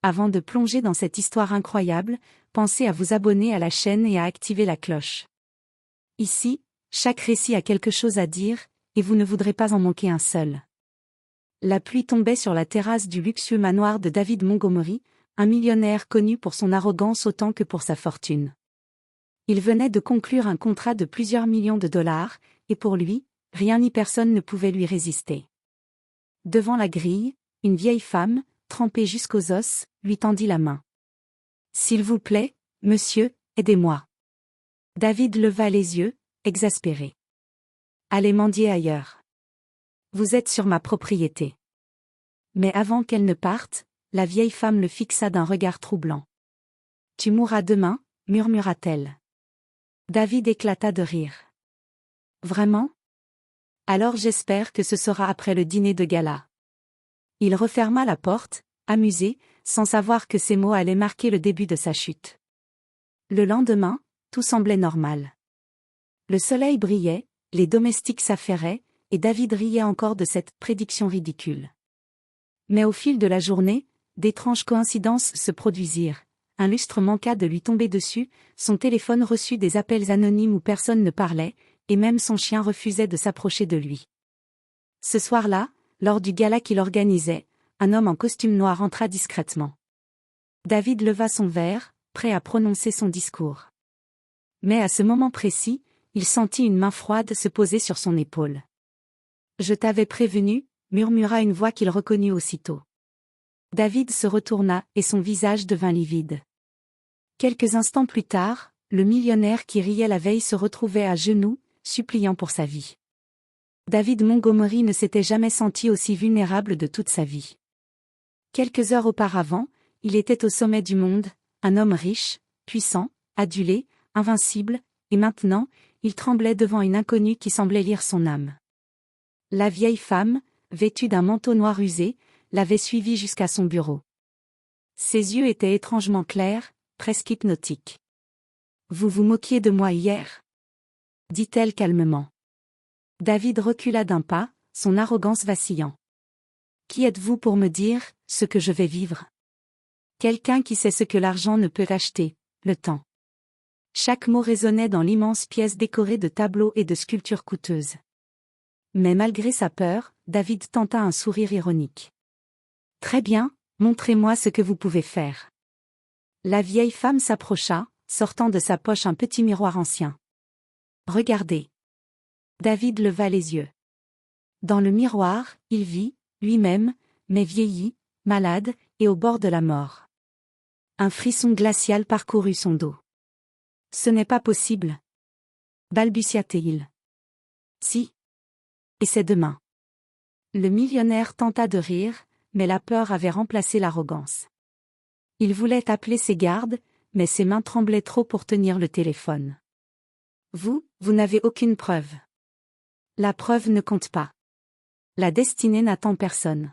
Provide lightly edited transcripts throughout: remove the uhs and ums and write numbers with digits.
Avant de plonger dans cette histoire incroyable, pensez à vous abonner à la chaîne et à activer la cloche. Ici, chaque récit a quelque chose à dire, et vous ne voudrez pas en manquer un seul. La pluie tombait sur la terrasse du luxueux manoir de David Montgomery, un millionnaire connu pour son arrogance autant que pour sa fortune. Il venait de conclure un contrat de plusieurs millions de dollars, et pour lui, rien ni personne ne pouvait lui résister. Devant la grille, une vieille femme, trempée jusqu'aux os, lui tendit la main. « S'il vous plaît, monsieur, aidez-moi. » David leva les yeux, exaspéré. « Allez mendier ailleurs. Vous êtes sur ma propriété. » Mais avant qu'elle ne parte, la vieille femme le fixa d'un regard troublant. « Tu mourras demain, » murmura-t-elle. David éclata de rire. « Vraiment ? Alors j'espère que ce sera après le dîner de gala. » Il referma la porte, amusé, sans savoir que ces mots allaient marquer le début de sa chute. Le lendemain, tout semblait normal. Le soleil brillait, les domestiques s'affairaient, et David riait encore de cette prédiction ridicule. Mais au fil de la journée, d'étranges coïncidences se produisirent. Un lustre manqua de lui tomber dessus, son téléphone reçut des appels anonymes où personne ne parlait, et même son chien refusait de s'approcher de lui. Ce soir-là, lors du gala qu'il organisait, un homme en costume noir entra discrètement. David leva son verre, prêt à prononcer son discours. Mais à ce moment précis, il sentit une main froide se poser sur son épaule. « Je t'avais prévenu » murmura une voix qu'il reconnut aussitôt. David se retourna et son visage devint livide. Quelques instants plus tard, le millionnaire qui riait la veille se retrouvait à genoux, suppliant pour sa vie. David Montgomery ne s'était jamais senti aussi vulnérable de toute sa vie. Quelques heures auparavant, il était au sommet du monde, un homme riche, puissant, adulé, invincible, et maintenant, il tremblait devant une inconnue qui semblait lire son âme. La vieille femme, vêtue d'un manteau noir usé, l'avait suivi jusqu'à son bureau. Ses yeux étaient étrangement clairs, presque hypnotiques. « Vous vous moquiez de moi hier ?» dit-elle calmement. David recula d'un pas, son arrogance vacillant. « Qui êtes-vous pour me dire ce que je vais vivre ? Quelqu'un qui sait ce que l'argent ne peut acheter, le temps. » Chaque mot résonnait dans l'immense pièce décorée de tableaux et de sculptures coûteuses. Mais malgré sa peur, David tenta un sourire ironique. « Très bien, montrez-moi ce que vous pouvez faire. » La vieille femme s'approcha, sortant de sa poche un petit miroir ancien. « Regardez. » David leva les yeux. Dans le miroir, il vit, lui-même, mais vieilli, malade, et au bord de la mort. Un frisson glacial parcourut son dos. « Ce n'est pas possible. » balbutia-t-il. « Si. Et c'est demain. » Le millionnaire tenta de rire, mais la peur avait remplacé l'arrogance. Il voulait appeler ses gardes, mais ses mains tremblaient trop pour tenir le téléphone. « Vous n'avez aucune preuve. » La preuve ne compte pas. La destinée n'attend personne.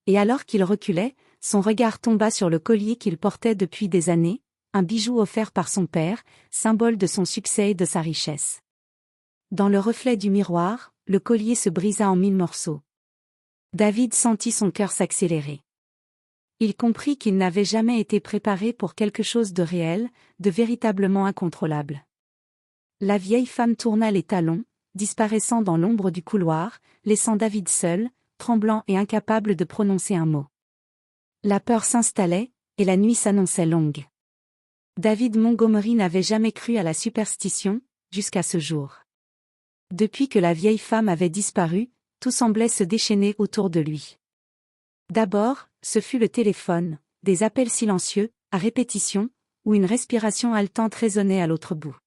Et alors qu'il reculait, son regard tomba sur le collier qu'il portait depuis des années, un bijou offert par son père, symbole de son succès et de sa richesse. Dans le reflet du miroir, le collier se brisa en 1000 morceaux. David sentit son cœur s'accélérer. Il comprit qu'il n'avait jamais été préparé pour quelque chose de réel, de véritablement incontrôlable. La vieille femme tourna les talons, disparaissant dans l'ombre du couloir, laissant David seul, tremblant et incapable de prononcer un mot. La peur s'installait, et la nuit s'annonçait longue. David Montgomery n'avait jamais cru à la superstition, jusqu'à ce jour. Depuis que la vieille femme avait disparu, tout semblait se déchaîner autour de lui. D'abord, ce fut le téléphone, des appels silencieux, à répétition, où une respiration haletante résonnait à l'autre bout.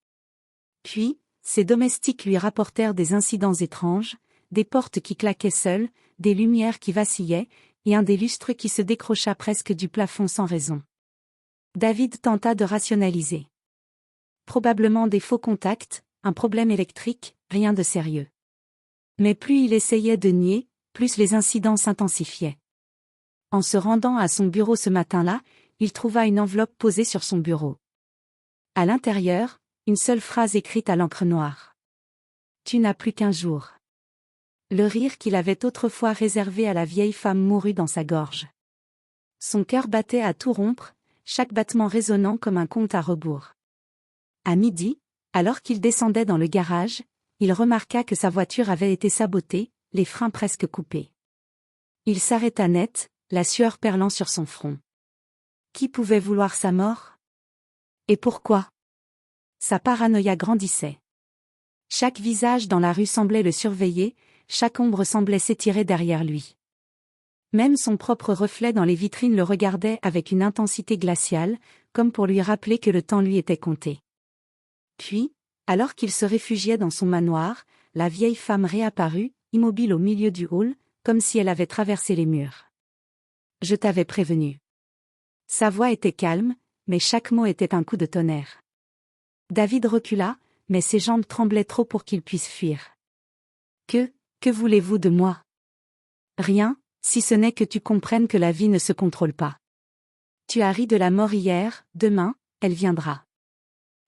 Puis, ses domestiques lui rapportèrent des incidents étranges, des portes qui claquaient seules, des lumières qui vacillaient, et un des lustres qui se décrocha presque du plafond sans raison. David tenta de rationaliser. Probablement des faux contacts, un problème électrique, rien de sérieux. Mais plus il essayait de nier, plus les incidents s'intensifiaient. En se rendant à son bureau ce matin-là, il trouva une enveloppe posée sur son bureau. À l'intérieur, une seule phrase écrite à l'encre noire. « Tu n'as plus qu'1 jour. » Le rire qu'il avait autrefois réservé à la vieille femme mourut dans sa gorge. Son cœur battait à tout rompre, chaque battement résonnant comme un compte à rebours. À midi, alors qu'il descendait dans le garage, il remarqua que sa voiture avait été sabotée, les freins presque coupés. Il s'arrêta net, la sueur perlant sur son front. Qui pouvait vouloir sa mort? Et pourquoi? Sa paranoïa grandissait. Chaque visage dans la rue semblait le surveiller, chaque ombre semblait s'étirer derrière lui. Même son propre reflet dans les vitrines le regardait avec une intensité glaciale, comme pour lui rappeler que le temps lui était compté. Puis, alors qu'il se réfugiait dans son manoir, la vieille femme réapparut, immobile au milieu du hall, comme si elle avait traversé les murs. « Je t'avais prévenu. » Sa voix était calme, mais chaque mot était un coup de tonnerre. David recula, mais ses jambes tremblaient trop pour qu'il puisse fuir. « Que voulez-vous de moi? » « Rien, si ce n'est que tu comprennes que la vie ne se contrôle pas. Tu as ri de la mort hier, demain, elle viendra. »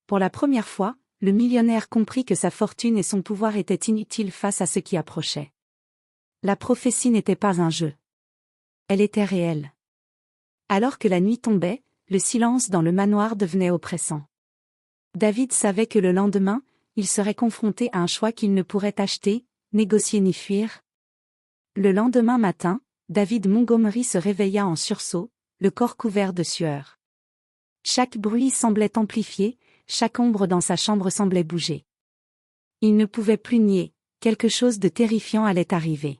Pour la première fois, le millionnaire comprit que sa fortune et son pouvoir étaient inutiles face à ce qui approchait. La prophétie n'était pas un jeu. Elle était réelle. Alors que la nuit tombait, le silence dans le manoir devenait oppressant. David savait que le lendemain, il serait confronté à un choix qu'il ne pourrait acheter, négocier ni fuir. Le lendemain matin, David Montgomery se réveilla en sursaut, le corps couvert de sueur. Chaque bruit semblait amplifié, chaque ombre dans sa chambre semblait bouger. Il ne pouvait plus nier, quelque chose de terrifiant allait arriver.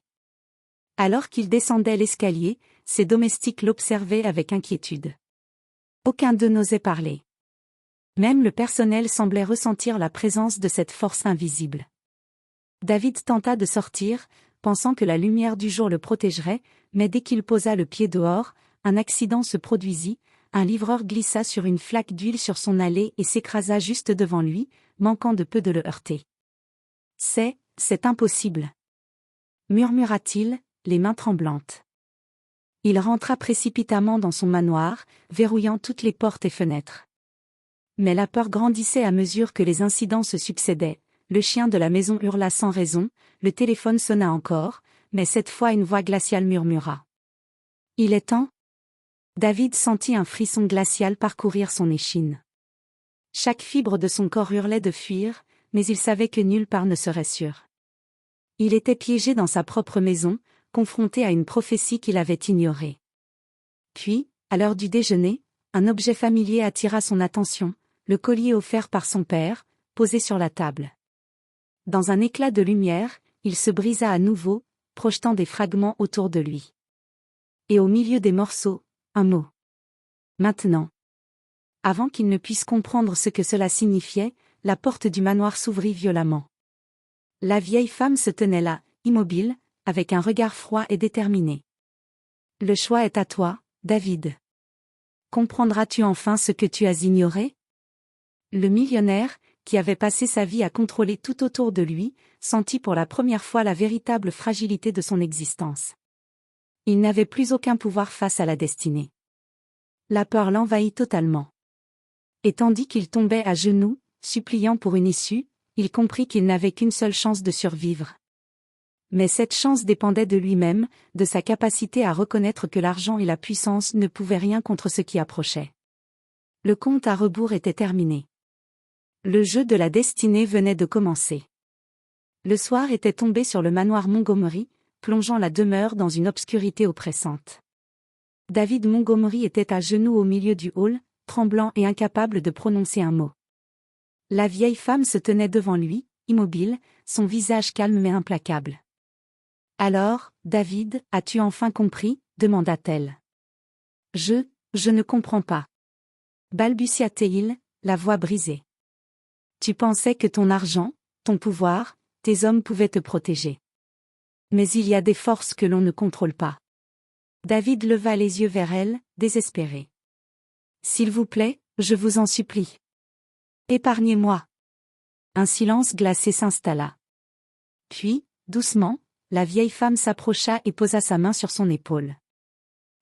Alors qu'il descendait l'escalier, ses domestiques l'observaient avec inquiétude. Aucun d'eux n'osait parler. Même le personnel semblait ressentir la présence de cette force invisible. David tenta de sortir, pensant que la lumière du jour le protégerait, mais dès qu'il posa le pied dehors, un accident se produisit, un livreur glissa sur une flaque d'huile sur son allée et s'écrasa juste devant lui, manquant de peu de le heurter. « C'est impossible » murmura-t-il, les mains tremblantes. Il rentra précipitamment dans son manoir, verrouillant toutes les portes et fenêtres. Mais la peur grandissait à mesure que les incidents se succédaient. Le chien de la maison hurla sans raison, le téléphone sonna encore, mais cette fois une voix glaciale murmura. « Il est temps ?» David sentit un frisson glacial parcourir son échine. Chaque fibre de son corps hurlait de fuir, mais il savait que nulle part ne serait sûr. Il était piégé dans sa propre maison, confronté à une prophétie qu'il avait ignorée. Puis, à l'heure du déjeuner, un objet familier attira son attention, le collier offert par son père, posé sur la table. Dans un éclat de lumière, il se brisa à nouveau, projetant des fragments autour de lui. Et au milieu des morceaux, un mot. Maintenant. Avant qu'il ne puisse comprendre ce que cela signifiait, la porte du manoir s'ouvrit violemment. La vieille femme se tenait là, immobile, avec un regard froid et déterminé. « Le choix est à toi, David. Comprendras-tu enfin ce que tu as ignoré ?» Le millionnaire, qui avait passé sa vie à contrôler tout autour de lui, sentit pour la première fois la véritable fragilité de son existence. Il n'avait plus aucun pouvoir face à la destinée. La peur l'envahit totalement. Et tandis qu'il tombait à genoux, suppliant pour une issue, il comprit qu'il n'avait qu'une seule chance de survivre. Mais cette chance dépendait de lui-même, de sa capacité à reconnaître que l'argent et la puissance ne pouvaient rien contre ce qui approchait. Le compte à rebours était terminé. Le jeu de la destinée venait de commencer. Le soir était tombé sur le manoir Montgomery, plongeant la demeure dans une obscurité oppressante. David Montgomery était à genoux au milieu du hall, tremblant et incapable de prononcer un mot. La vieille femme se tenait devant lui, immobile, son visage calme mais implacable. « Alors, David, as-tu enfin compris ?» demanda-t-elle. « Je ne comprends pas. » balbutia-t-il, la voix brisée. « Tu pensais que ton argent, ton pouvoir, tes hommes pouvaient te protéger. Mais il y a des forces que l'on ne contrôle pas. » David leva les yeux vers elle, désespéré. « S'il vous plaît, je vous en supplie. Épargnez-moi. » Un silence glacé s'installa. Puis, doucement, la vieille femme s'approcha et posa sa main sur son épaule.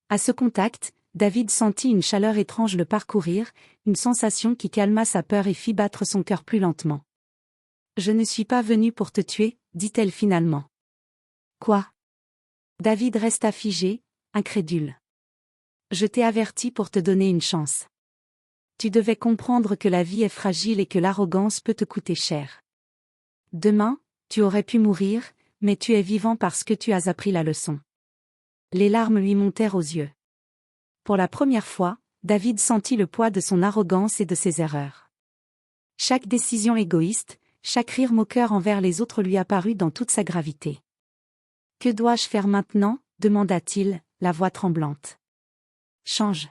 À ce contact, David sentit une chaleur étrange le parcourir, une sensation qui calma sa peur et fit battre son cœur plus lentement. « Je ne suis pas venue pour te tuer, dit-elle finalement. »« Quoi ?» David resta figé, incrédule. Je t'ai averti pour te donner une chance. Tu devais comprendre que la vie est fragile et que l'arrogance peut te coûter cher. Demain, tu aurais pu mourir, mais tu es vivant parce que tu as appris la leçon. Les larmes lui montèrent aux yeux. Pour la première fois, David sentit le poids de son arrogance et de ses erreurs. Chaque décision égoïste, chaque rire moqueur envers les autres lui apparut dans toute sa gravité. « Que dois-je faire maintenant ?» demanda-t-il, la voix tremblante. « Change.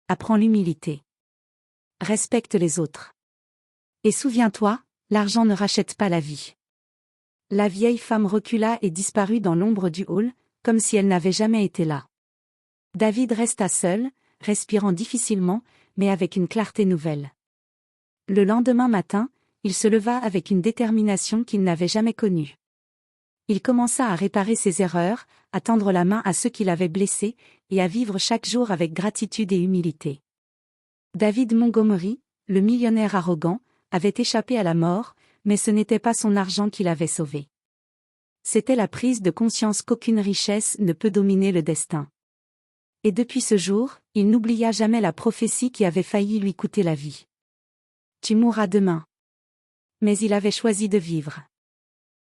Apprends l'humilité. Respecte les autres. Et souviens-toi, l'argent ne rachète pas la vie. » La vieille femme recula et disparut dans l'ombre du hall, comme si elle n'avait jamais été là. David resta seul, respirant difficilement, mais avec une clarté nouvelle. Le lendemain matin, il se leva avec une détermination qu'il n'avait jamais connue. Il commença à réparer ses erreurs, à tendre la main à ceux qui l'avaient blessé, et à vivre chaque jour avec gratitude et humilité. David Montgomery, le millionnaire arrogant, avait échappé à la mort, mais ce n'était pas son argent qui l'avait sauvé. C'était la prise de conscience qu'aucune richesse ne peut dominer le destin. Et depuis ce jour, il n'oublia jamais la prophétie qui avait failli lui coûter la vie. Tu mourras demain. Mais il avait choisi de vivre.